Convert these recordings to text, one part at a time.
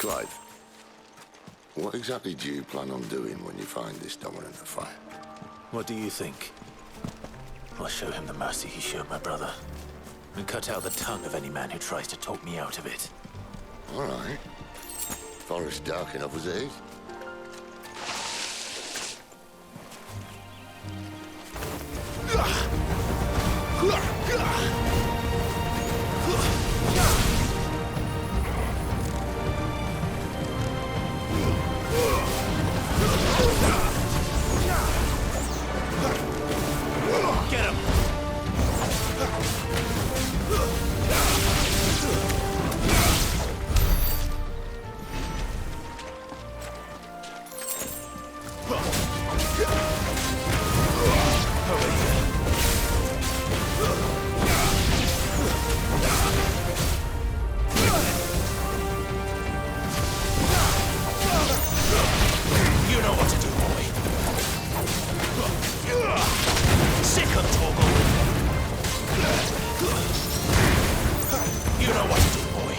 Clive, what exactly do you plan on doing when you find this dominant affair? What do you think? I'll show him the mercy he showed my brother, and cut out the tongue of any man who tries to talk me out of it. All right. Forest dark enough as it is. Get him! You know what to do, boy. Sick of Torgal. You know what to do, boy.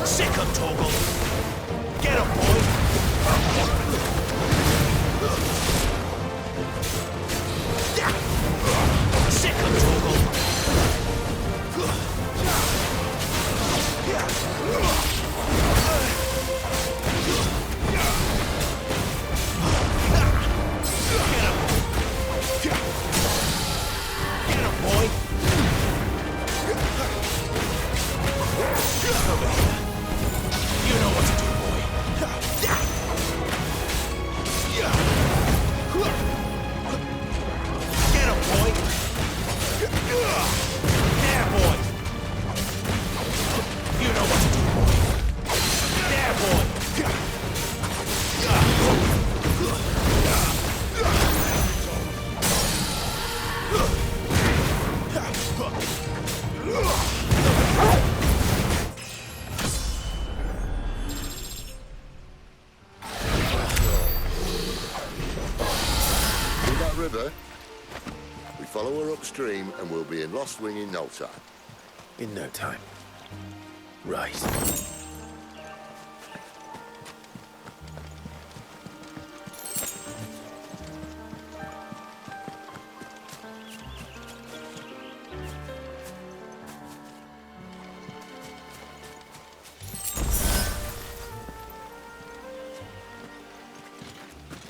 Sick of Torgal. Get him, boy. Sick of Torgal. Get him, boy. Over here. You know what to do, boy. Get him, boy. There, boy. You know what to do, boy. There, boy. See that river? We follow her upstream and we'll be in Lost Wing in no time. In no time. Right.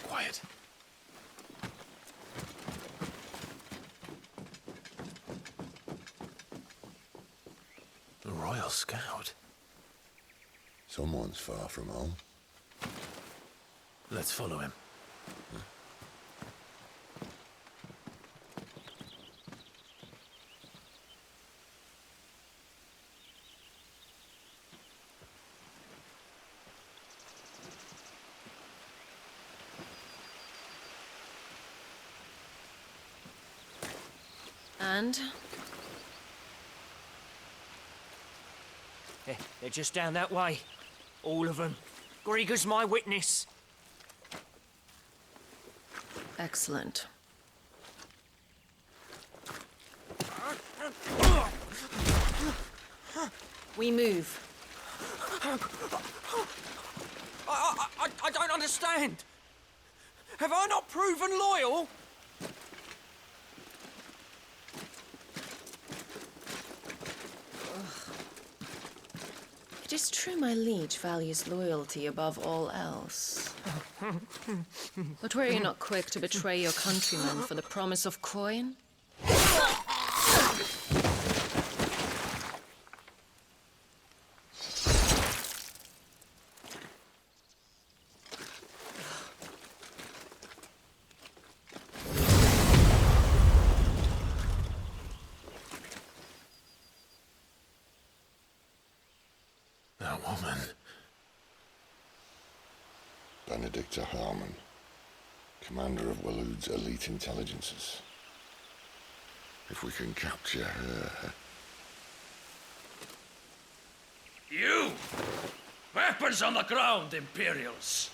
Quiet. A Royal Scout. Someone's far from home. Let's follow him. And? They're just down that way. All of them. Grieger's my witness. Excellent. We move. I don't understand. Have I not proven loyal? It is true my liege values loyalty above all else. But were you not quick to betray your countrymen for the promise of coin? That woman. Benedicta Harmon, commander of Walood's elite intelligences. If we can capture her... You! Weapons on the ground, Imperials!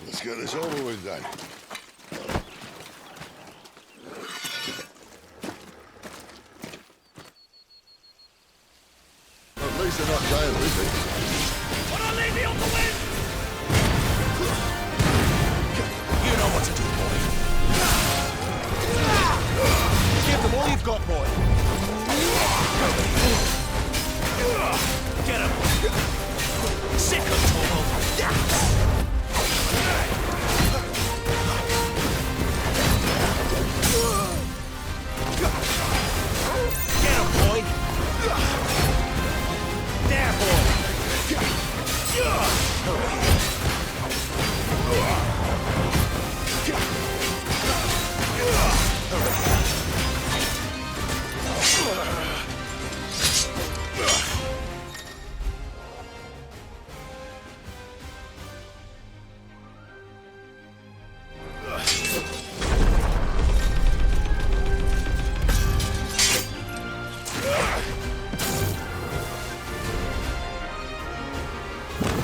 Let's get this over with then. At least they're not giant lizards. Wanna leave me on the wind? You know what to do, boy. Give them all you've got, boy. Get him. Sick of Torval. Get him, boy. There, boy.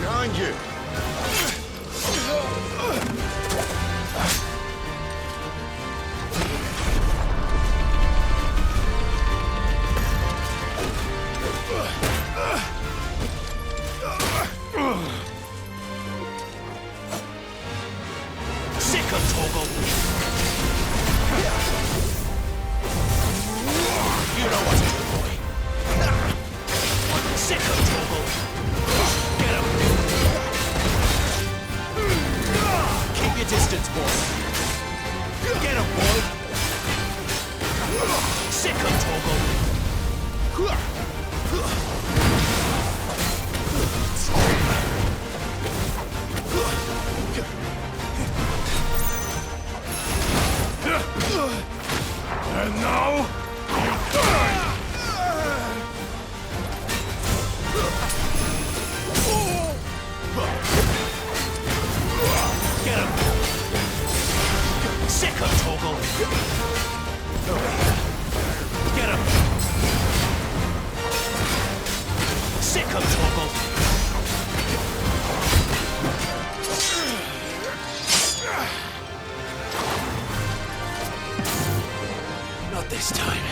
Behind you! Sick of Torval. You know what to do, boy. Sick of Torval. Get him. Keep your distance, boy. Get him, boy. Sick of Torval. And now? Get him. Sick of Torval. Get him. Sick of Torval. Not this time.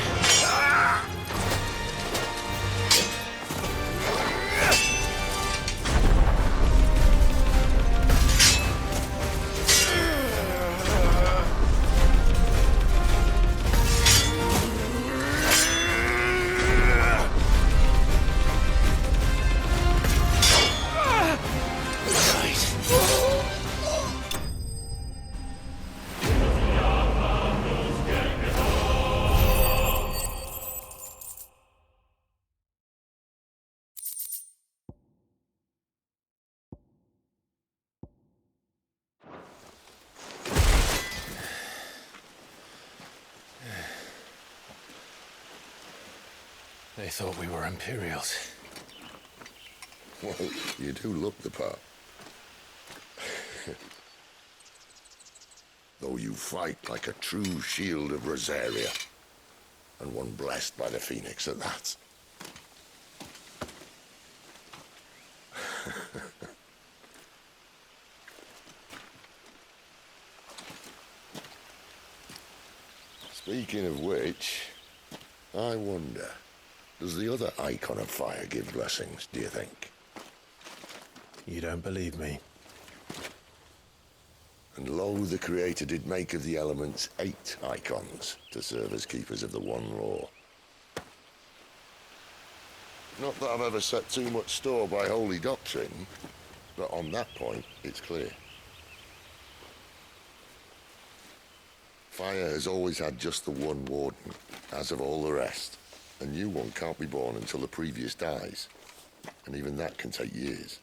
They thought we were Imperials. Well, you do look the part. Though you fight like a true shield of Rosaria, and one blessed by the Phoenix at that. Speaking of which, I wonder, does the other icon of fire give blessings, do you think? You don't believe me? And lo, the Creator did make of the elements 8 icons to serve as keepers of the one law. Not that I've ever set too much store by holy doctrine, but on that point, it's clear. Fire has always had just the one warden, as of all the rest. A new one can't be born until the previous dies, and even that can take years.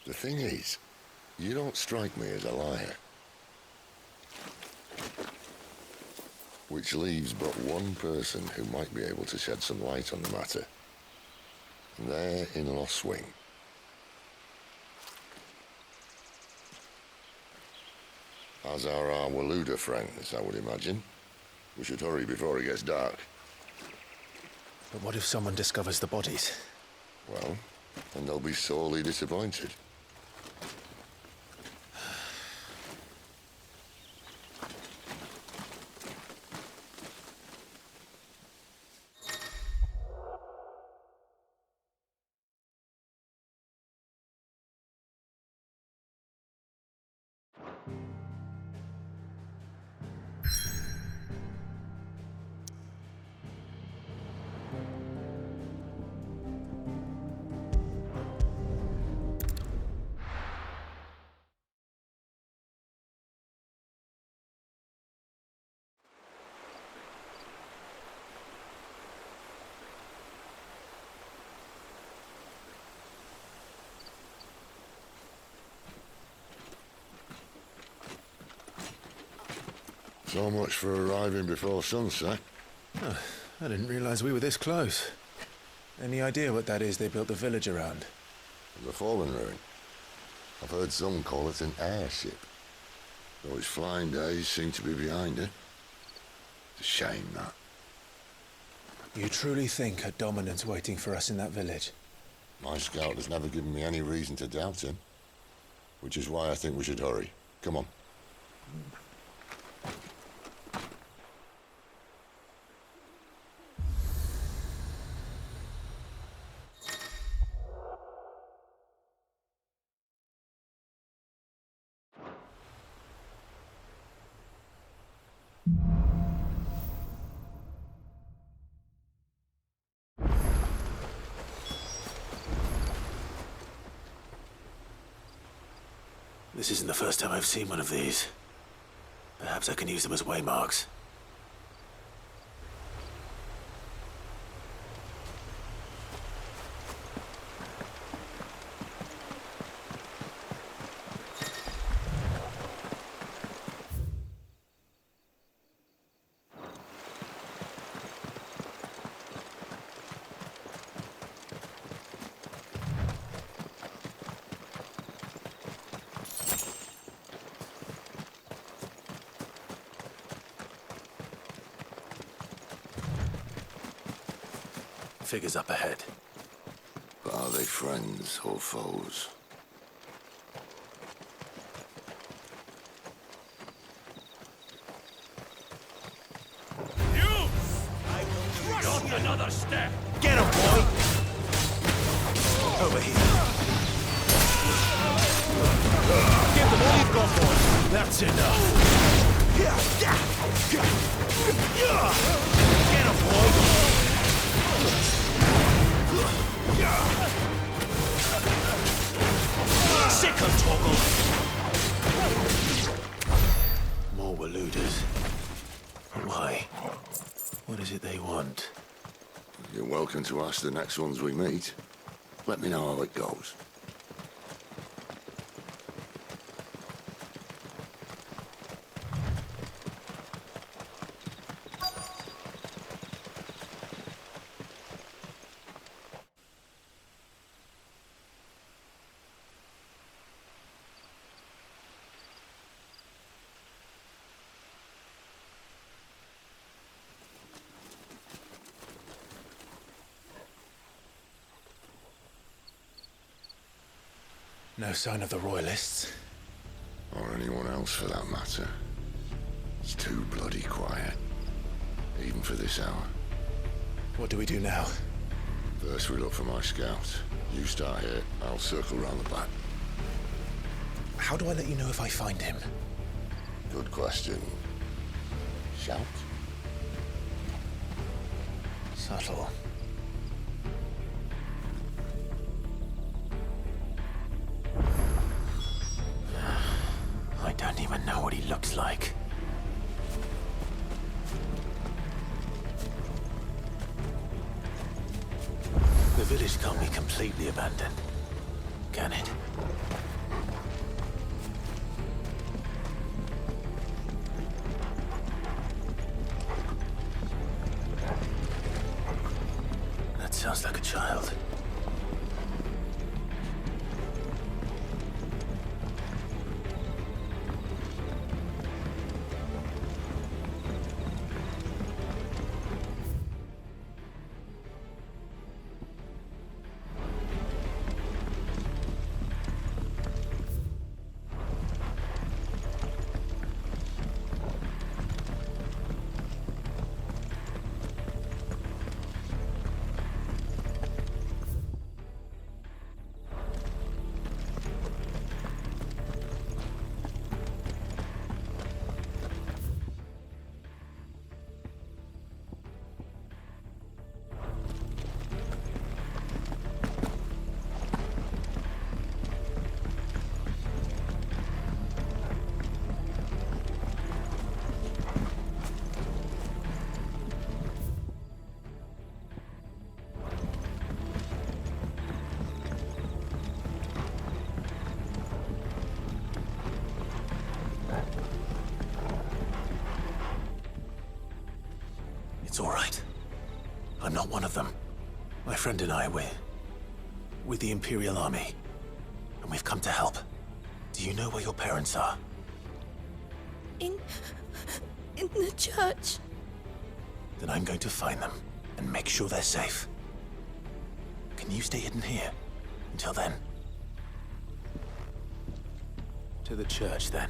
The thing is, you don't strike me as a liar. Which leaves but one person who might be able to shed some light on the matter. And they're in Lost Swing. As are our Waluda friends, I would imagine. We should hurry before it gets dark. But what if someone discovers the bodies? Well, then they'll be sorely disappointed. So much for arriving before sunset. Oh, I didn't realize we were this close. Any idea what that is they built the village around? The fallen ruin. I've heard some call it an airship. Though its flying days seem to be behind it. It's a shame, that. You truly think a dominant's waiting for us in that village? My scout has never given me any reason to doubt him. Which is why I think we should hurry. Come on. This isn't the first time I've seen one of these. Perhaps I can use them as waymarks. Figures up ahead. But are they friends or foes? You! Not another step! Get him, boy! Over here. Give them all you've got, boy. That's enough. Get him, boy! Sick of toggle! More Waludas. Why? What is it they want? You're welcome to ask the next ones we meet. Let me know how it goes. No sign of the Royalists. Or anyone else for that matter. It's too bloody quiet. Even for this hour. What do we do now? First we look for my scout. You start here, I'll circle round the back. How do I let you know if I find him? Good question. Shout? Subtle. I don't even know what he looks like. The village can't be completely abandoned, can it? sounds like a child. It's all right. I'm not one of them. My friend and I, we're with the Imperial Army, and we've come to help. Do you know where your parents are? In the church. Then I'm going to find them and make sure they're safe. Can you stay hidden here until then? To the church, then.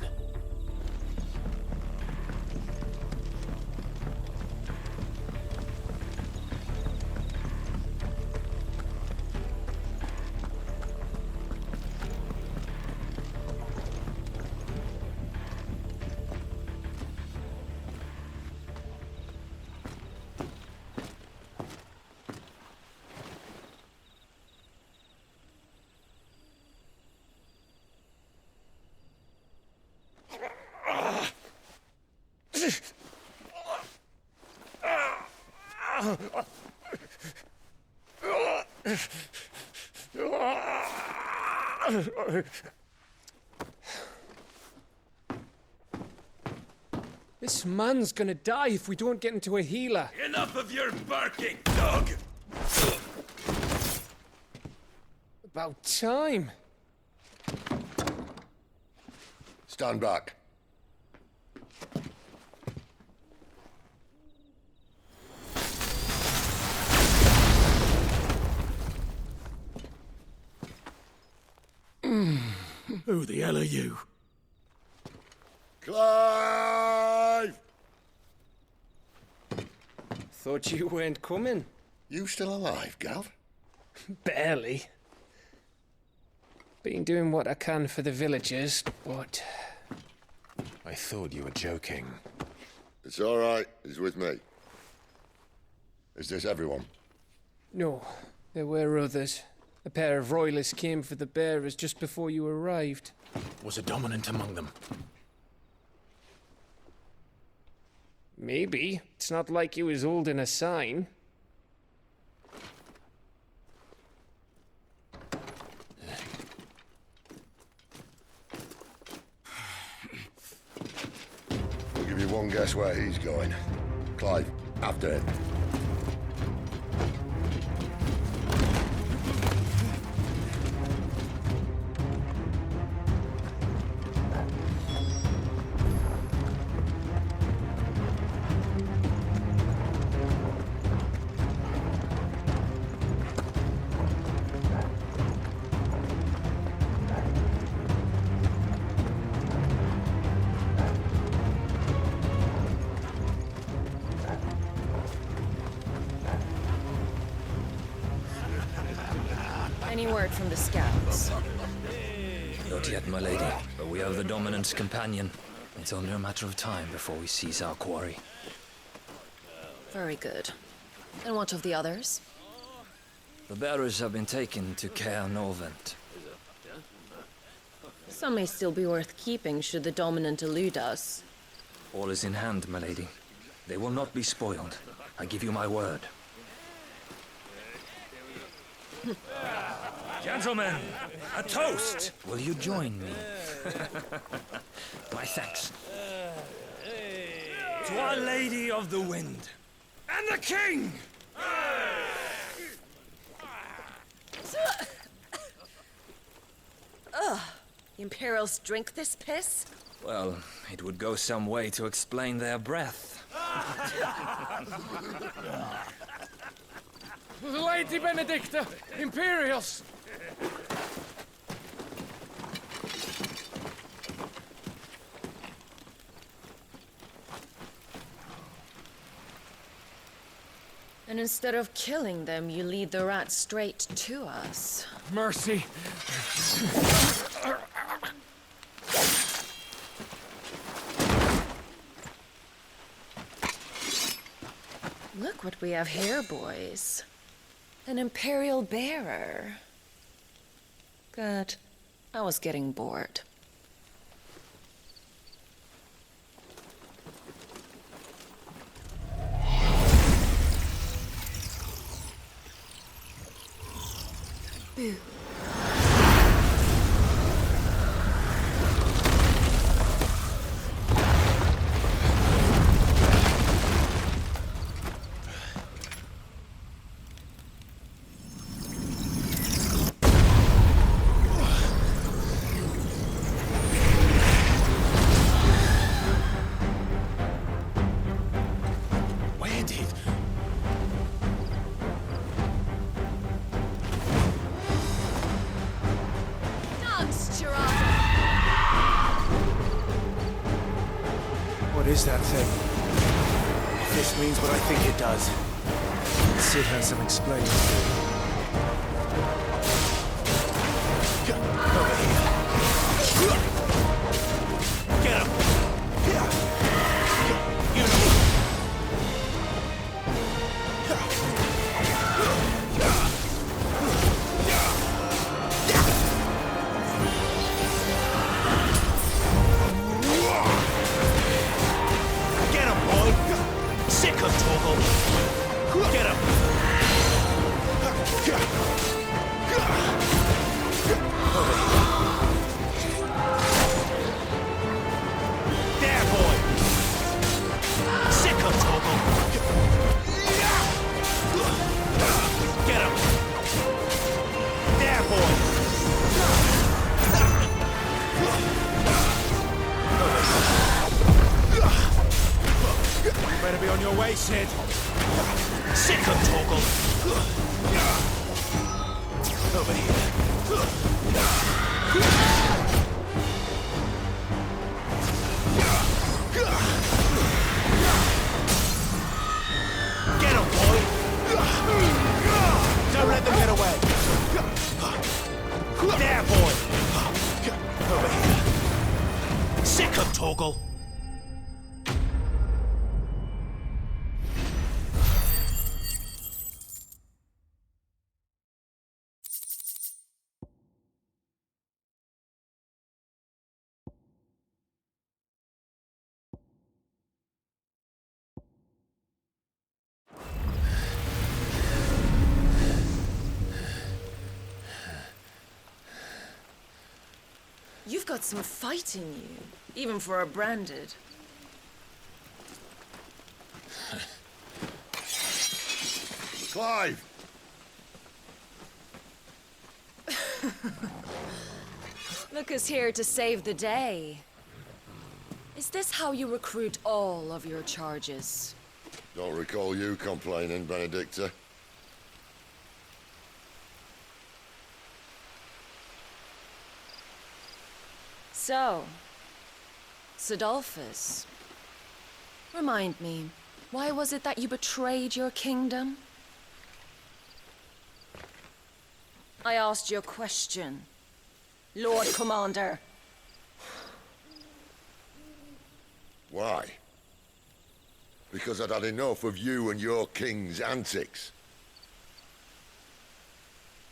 This man's gonna die if we don't get into a healer. Enough of your barking, dog! About time. Stand back. Who the hell are you? Clive! Thought you weren't coming. You still alive, Gav? Barely. Been doing what I can for the villagers, but... I thought you were joking. It's all right. He's with me. Is this everyone? No, there were others. A pair of royalists came for the bearers just before you arrived. Was a dominant among them? Maybe. It's not like he was holding a sign. I'll give you one guess where he's going. Clive, after him. Any word from the scouts? Not yet, my lady, but we have the dominant's companion. It's only a matter of time before we seize our quarry. Very good. And what of the others? The bearers have been taken to Caer Novent. Some may still be worth keeping should the dominant elude us. All is in hand, my lady. They will not be spoiled. I give you my word. Gentlemen, a toast! Will you join me? My thanks. To Our Lady of the Wind. And the King! The Imperials drink this piss? Well, it would go some way to explain their breath. Lady Benedicta! Imperials! And instead of killing them, you lead the rat straight to us. Mercy! Look what we have here, boys. An Imperial bearer. Good. I was getting bored. Boo. What is that thing? If this means what I think it does, Sid has some explaining to do. Over here. Get him! You know. Get him, boy! Sick of Toggle! Get him! Over here. There, boy! Sick of Toggle! Get him! There, boy! You better be on your way, Sid. Sick of Toggle. Over here. Get him, boy. Don't let them get away. There, boy. Over here. Sick of Toggle. You've got some fight in you, even for a branded. Clive! Lucas here to save the day. Is this how you recruit all of your charges? Don't recall you complaining, Benedicta. So, Sidolphus, remind me, why was it that you betrayed your kingdom? I asked you a question, Lord Commander. Why? Because I'd had enough of you and your king's antics.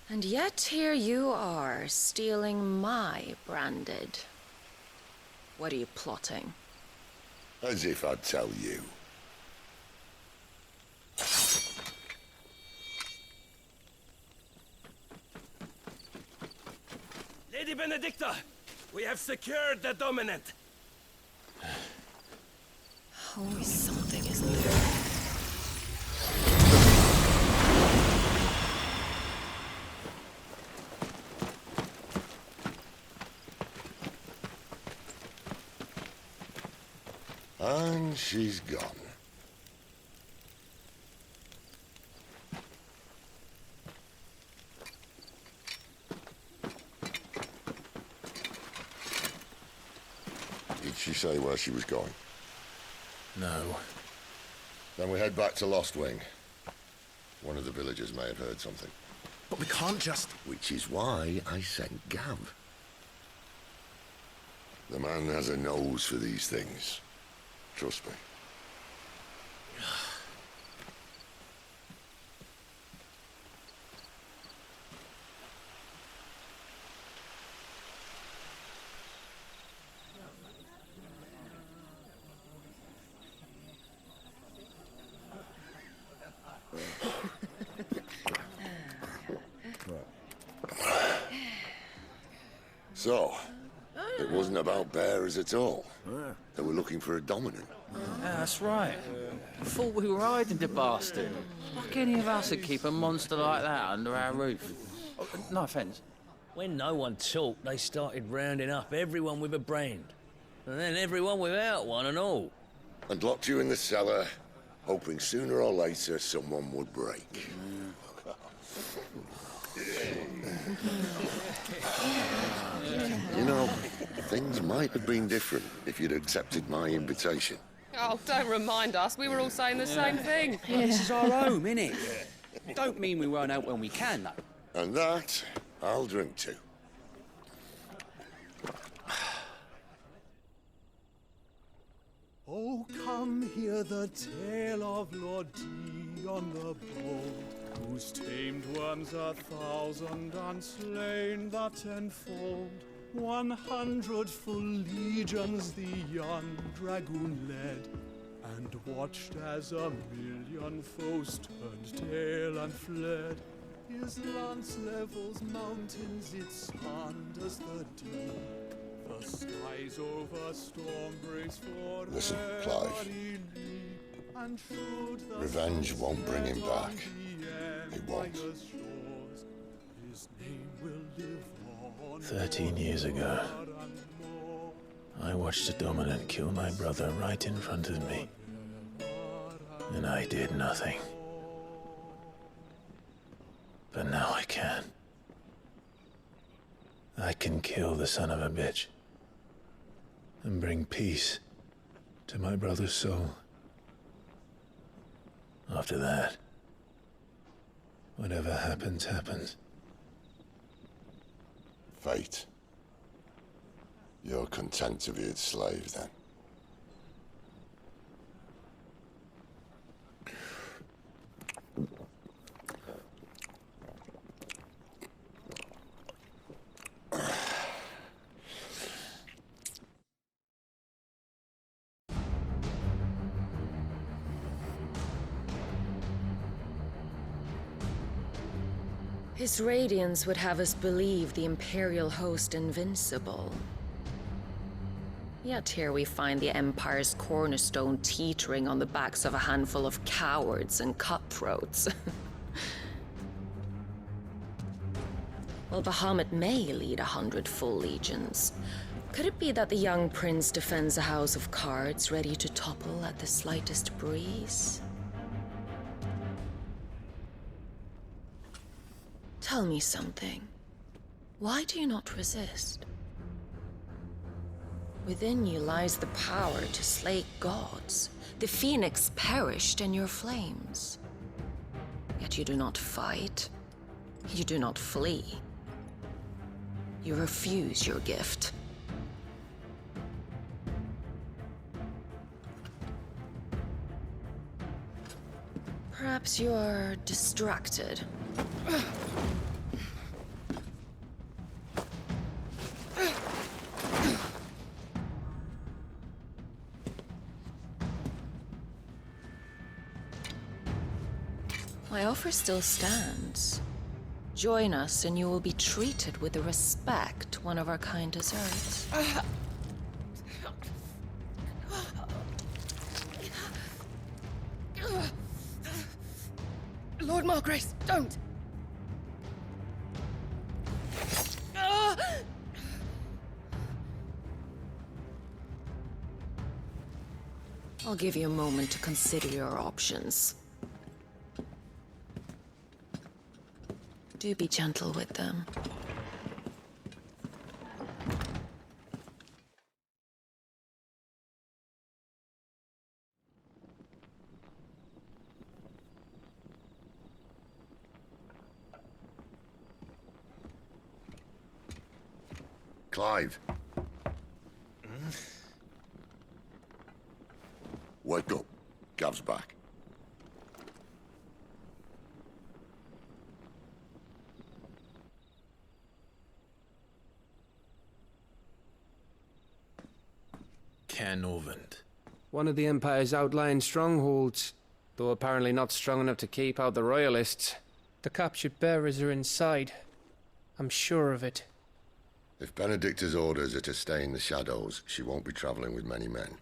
And yet here you are, stealing my branded. What are you plotting? As if I'd tell you. Lady Benedicta, we have secured the dominant. Always something, isn't there? And she's gone. Did she say where she was going? No. Then we head back to Lost Wing. One of the villagers may have heard something. But we can't just... Which is why I sent Gav. The man has a nose for these things. Trust me. So, it wasn't about bearers at all. They were looking for a dominant. Yeah, that's right. Thought we were hiding the bastard. Like any of us would keep a monster like that under our roof. Oh, no offence. When no one talked, they started rounding up everyone with a brain. And then everyone without one and all. And locked you in the cellar, hoping sooner or later someone would break. You know, things might have been different if you'd accepted my invitation. Oh, don't remind us. We were all saying the same thing. This is our home, innit? Don't mean we won't out when we can, though. And that, I'll drink to. Oh, come hear the tale of Lord Dion the Bold, who's tamed worms 1,000 and slain the 10-fold. 100 full legions the young dragoon led, and watched as 1,000,000 foes turned tail and fled. His lance levels mountains, it slanders the deep. The skies over storm breaks for Listen, Clive. Revenge won't bring him back. It won't. 13 years ago, I watched a dominant kill my brother right in front of me. And I did nothing. But now I can. I can kill the son of a bitch. And bring peace to my brother's soul. After that, whatever happens, happens. Fate. You're content to be its slave, then? His radiance would have us believe the Imperial host invincible. Yet here we find the Empire's cornerstone teetering on the backs of a handful of cowards and cutthroats. Well, Bahamut may lead 100 full legions. Could it be that the young prince defends a house of cards ready to topple at the slightest breeze? Tell me something. Why do you not resist? Within you lies the power to slay gods. The phoenix perished in your flames. Yet you do not fight. You do not flee. You refuse your gift. Perhaps you are distracted. My offer still stands. Join us and you will be treated with the respect one of our kind deserves. Lord Margrace, don't! I'll give you a moment to consider your options. Do be gentle with them. Clive. Wake up. Gav's back. Canorvent. One of the Empire's outlying strongholds, though apparently not strong enough to keep out the Royalists. The captured bearers are inside. I'm sure of it. If Benedicta's orders are to stay in the shadows, she won't be traveling with many men.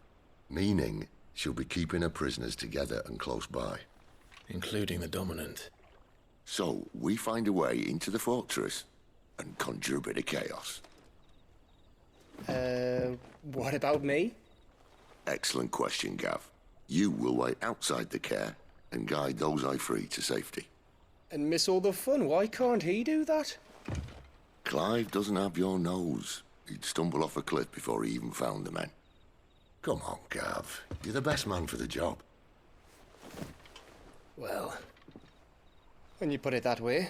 Meaning, she'll be keeping her prisoners together and close by. Including the Dominant. So, we find a way into the fortress and conjure a bit of chaos. What about me? Excellent question, Gav. You will wait outside the care and guide those I free to safety. And miss all the fun. Why can't he do that? Clive doesn't have your nose. He'd stumble off a cliff before he even found the men. Come on, Gav. You're the best man for the job. Well, when you put it that way.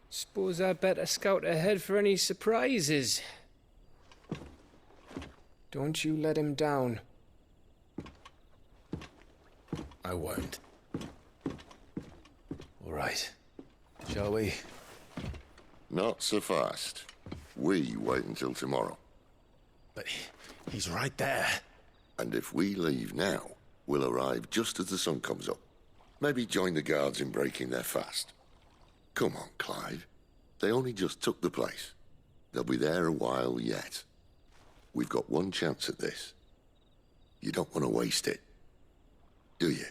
Suppose I'd better scout ahead for any surprises. Don't you let him down. I won't. All right. Shall we? Not so fast. We wait until tomorrow. But he's right there. And if we leave now, we'll arrive just as the sun comes up. Maybe join the guards in breaking their fast. Come on, Clive. They only just took the place. They'll be there a while yet. We've got one chance at this. You don't want to waste it, do you?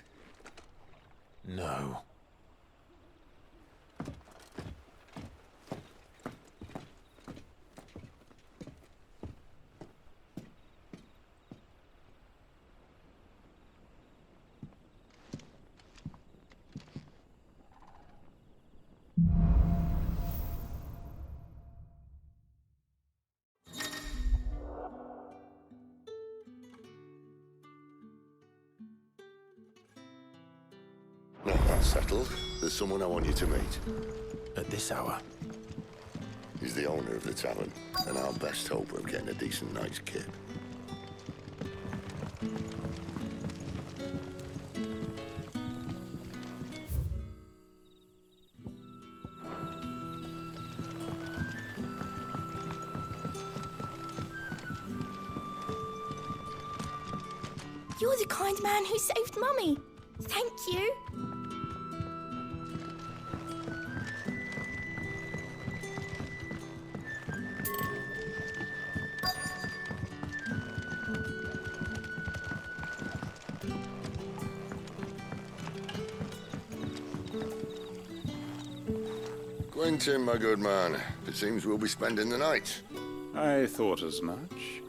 No. Now that's settled. There's someone I want you to meet. At this hour? He's the owner of the tavern, and our best hope of getting a decent night's kip. You're the kind man who saved Mummy. Thank you. Quentin, my good man. It seems we'll be spending the night. I thought as much.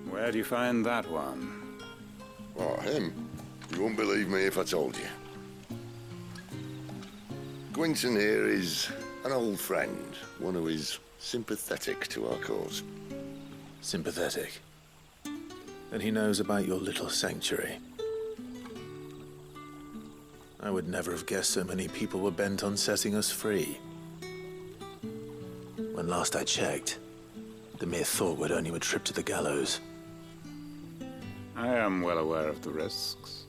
Where do you find that one? Oh, him? You wouldn't believe me if I told you. Quentin here is an old friend, one who is sympathetic to our cause. Sympathetic? And he knows about your little sanctuary. I would never have guessed so many people were bent on setting us free. When last I checked, the mere thought would earn you a trip to the gallows. I am well aware of the risks,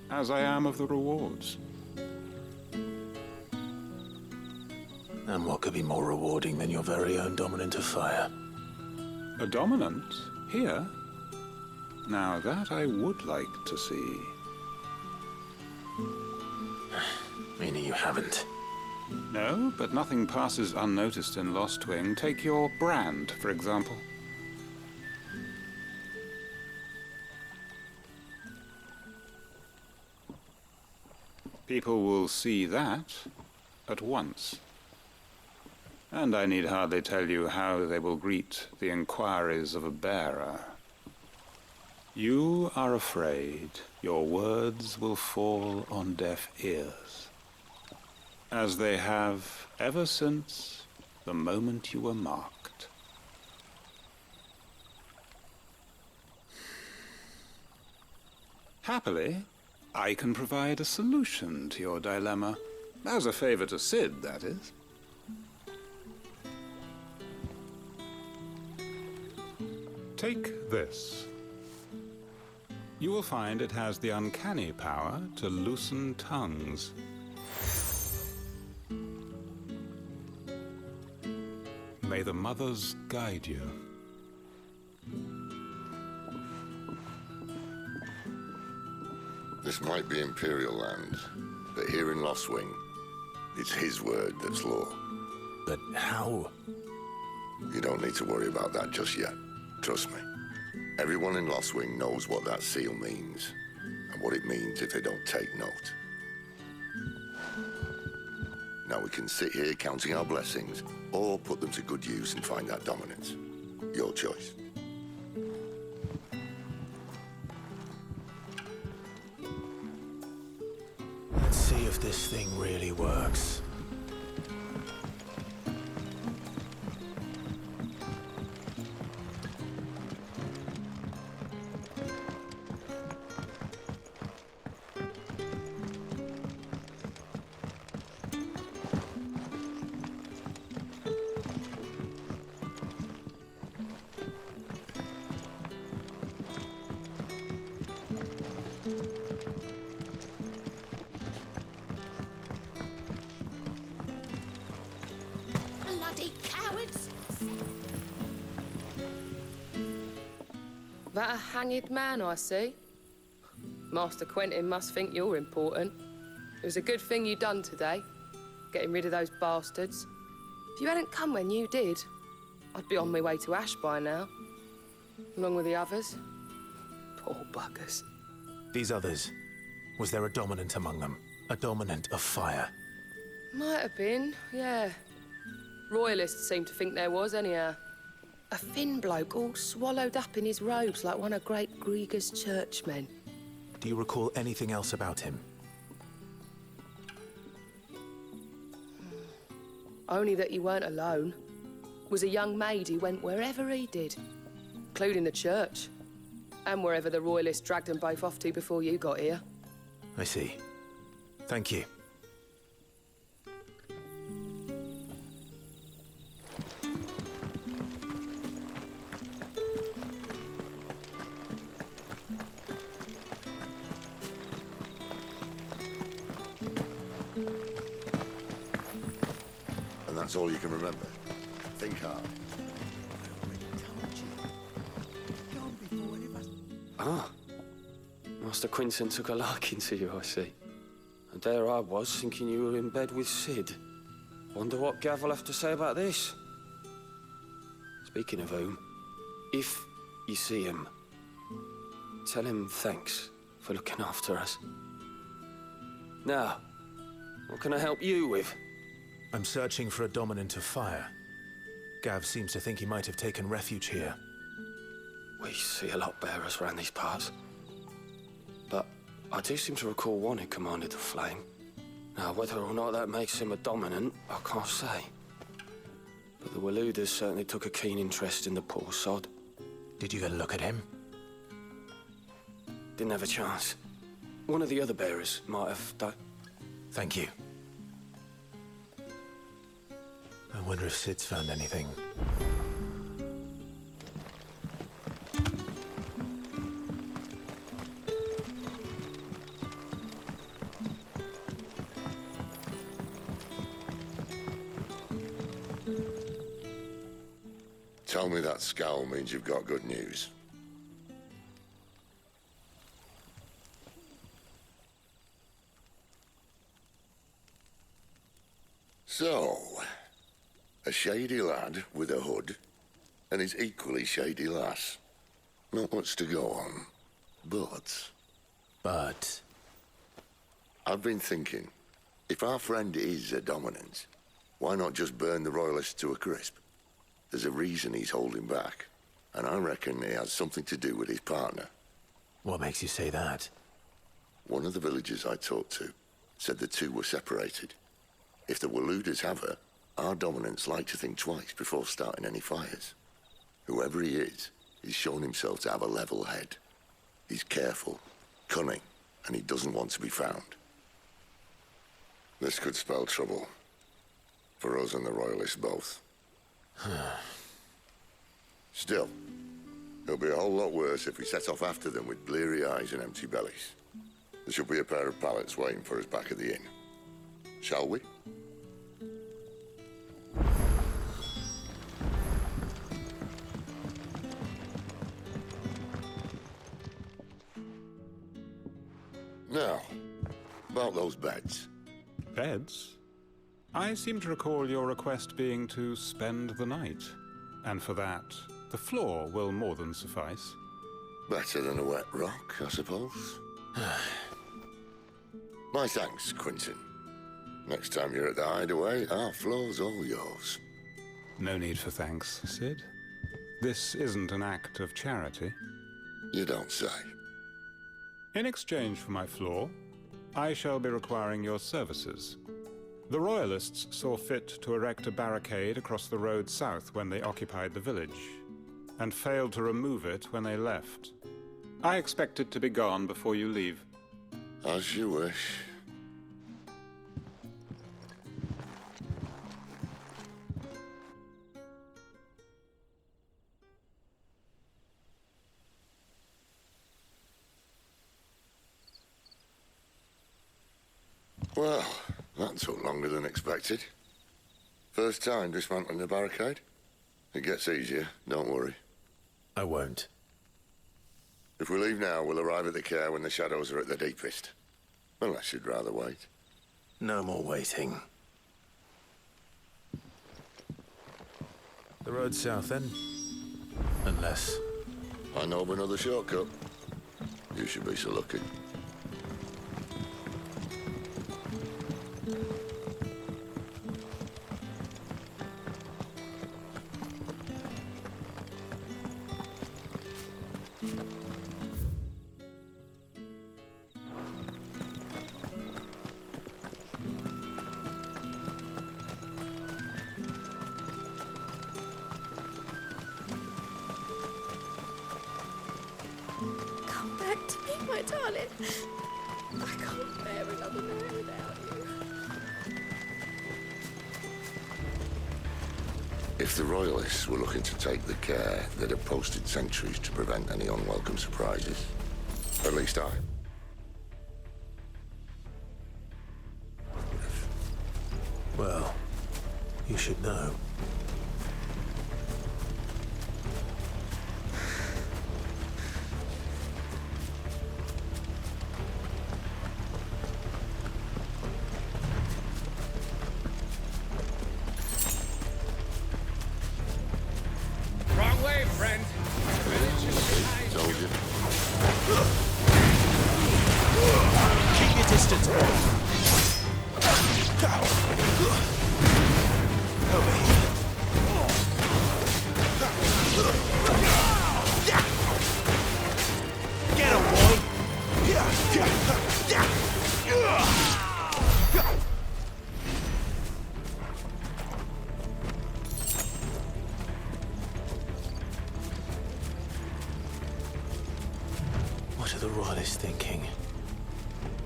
as I am of the rewards. And what could be more rewarding than your very own dominant of fire? A dominant? Here? Now that I would like to see. Meaning you haven't? No, but nothing passes unnoticed in Lost Wing. Take your brand, for example. People will see that at once. And I need hardly tell you how they will greet the inquiries of a bearer. You are afraid your words will fall on deaf ears, as they have ever since the moment you were marked. Happily, I can provide a solution to your dilemma. As a favor to Sid, that is. Take this. You will find it has the uncanny power to loosen tongues. May the mothers guide you. This might be Imperial land, but here in Lost Wing, it's his word that's law. But how? You don't need to worry about that just yet. Trust me. Everyone in Lost Wing knows what that seal means, and what it means if they don't take note. Now we can sit here counting our blessings, or put them to good use and find that dominance. Your choice. Let's see if this thing really works. That a hanged man I see? Master Quentin must think you're important. It was a good thing you done today, getting rid of those bastards. If you hadn't come when you did, I'd be on my way to Ash by now, along with the others. Poor buggers. These others, was there a dominant among them? A dominant of fire? Might have been, yeah. Royalists seem to think there was, anyhow. A thin bloke all swallowed up in his robes like one of Great Grieger's churchmen. Do you recall anything else about him? Only that he weren't alone. Was a young maid who went wherever he did, including the church, and wherever the Royalists dragged them both off to before you got here. I see. Thank you. And that's all you can remember. Think hard. Ah. Master Quinton took a liking to you, I see. And there I was, thinking you were in bed with Sid. Wonder what Gav will have to say about this. Speaking of whom, if you see him, tell him thanks for looking after us. Now, what can I help you with? I'm searching for a dominant of fire. Gav seems to think he might have taken refuge here. We see a lot bearers around these parts. But I do seem to recall one who commanded the flame. Now, whether or not that makes him a dominant, I can't say. But the Waluders certainly took a keen interest in the poor sod. Did you get a look at him? Didn't have a chance. One of the other bearers might have done. Thank you. I wonder if Sid's found anything. Tell me that scowl means you've got good news. So, a shady lad with a hood, and his equally shady lass. Not much to go on, but... I've been thinking, if our friend is a dominant, why not just burn the Royalists to a crisp? There's a reason he's holding back, and I reckon it has something to do with his partner. What makes you say that? One of the villagers I talked to said the two were separated. If the Waluders have her, our dominants like to think twice before starting any fires. Whoever he is, he's shown himself to have a level head. He's careful, cunning, and he doesn't want to be found. This could spell trouble. For us and the Royalists both. Still, it'll be a whole lot worse if we set off after them with bleary eyes and empty bellies. There should be a pair of pallets waiting for us back at the inn. Shall we? Now, about those beds. Beds? I seem to recall your request being to spend the night. And for that, the floor will more than suffice. Better than a wet rock, I suppose. My thanks, Quentin. Next time you're at the hideaway, our floor's all yours. No need for thanks, Sid. This isn't an act of charity. You don't say. In exchange for my floor, I shall be requiring your services. The Royalists saw fit to erect a barricade across the road south when they occupied the village, and failed to remove it when they left. I expect it to be gone before you leave. As you wish. Well, that took longer than expected. First time dismantling the barricade? It gets easier, don't worry. I won't. If we leave now, we'll arrive at the care when the shadows are at their deepest. Unless you'd rather wait. No more waiting. The road south, then? Unless... I know of another shortcut. You should be so lucky. Come back to me, my darling. I can't bear another night without you. If the Royalists were looking to take the care, they'd have posted sentries to prevent any unwelcome surprises. At least I. Well, you should know. Wrong way, friend. Told you. Keep your distance, boy. Over here. Get him, boy! What are the Royalists thinking?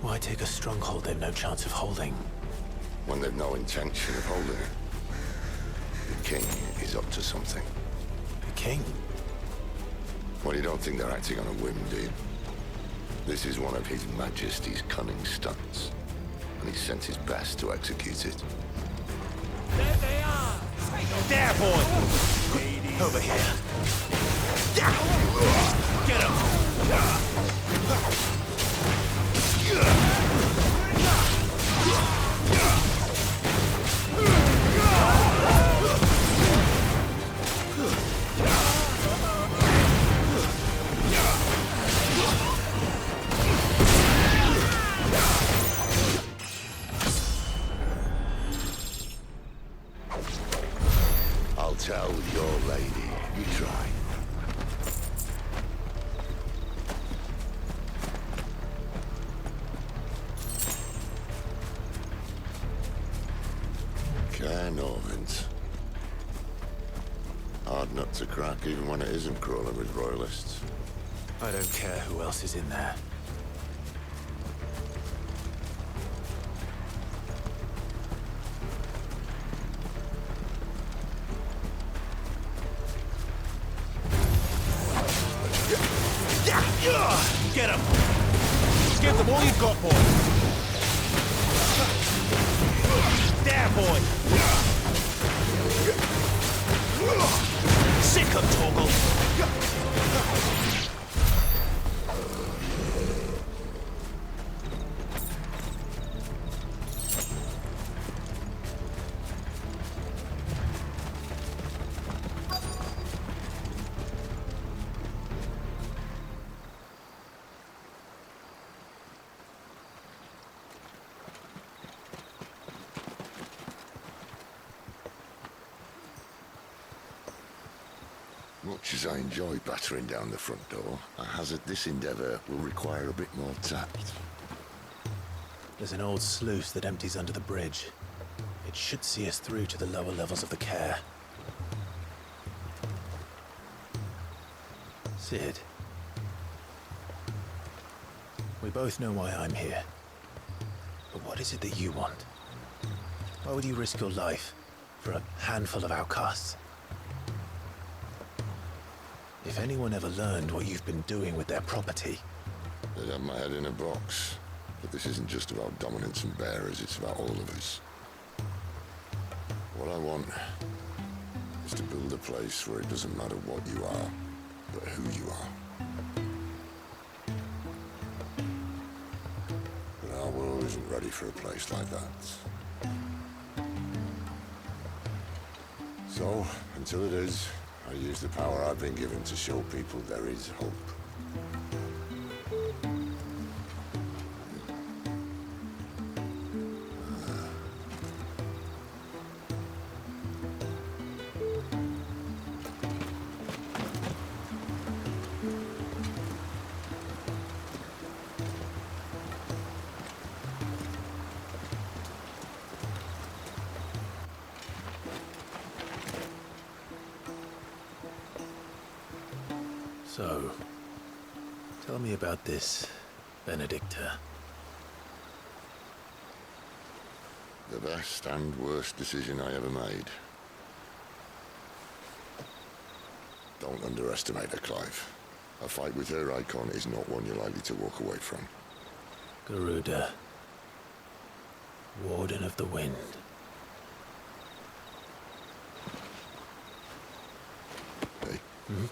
Why take a stronghold they've no chance of holding? When they've no intention of holding it. The king is up to something. The king? Well, you don't think they're acting on a whim, do you? This is one of His Majesty's cunning stunts, and he's sent his best to execute it. There they are! There, boy! Over here. Get him! I'll tell your lady. You try. care, no, Vince. Hard nut to crack, even when it isn't crawling with royalists. I don't care who else is in there. Get him! Give them all you've got, boy! There, boy! Sick of Toggle! Much as I enjoy battering down the front door, I hazard this endeavour will require a bit more tact. There's an old sluice that empties under the bridge. It should see us through to the lower levels of the care. Sid. We both know why I'm here. But what is it that you want? Why would you risk your life for a handful of outcasts? If anyone ever learned what you've been doing with their property... They'd have my head in a box. But this isn't just about dominance and bearers, it's about all of us. What I want is to build a place where it doesn't matter what you are, but who you are. But our world isn't ready for a place like that. So, until it is, I use the power I've been given to show people there is hope. So, tell me about this Benedicta. The best and worst decision I ever made. Don't underestimate her, Clive. A fight with her icon is not one you're likely to walk away from. Garuda. Warden of the Wind. Hey? Hmm?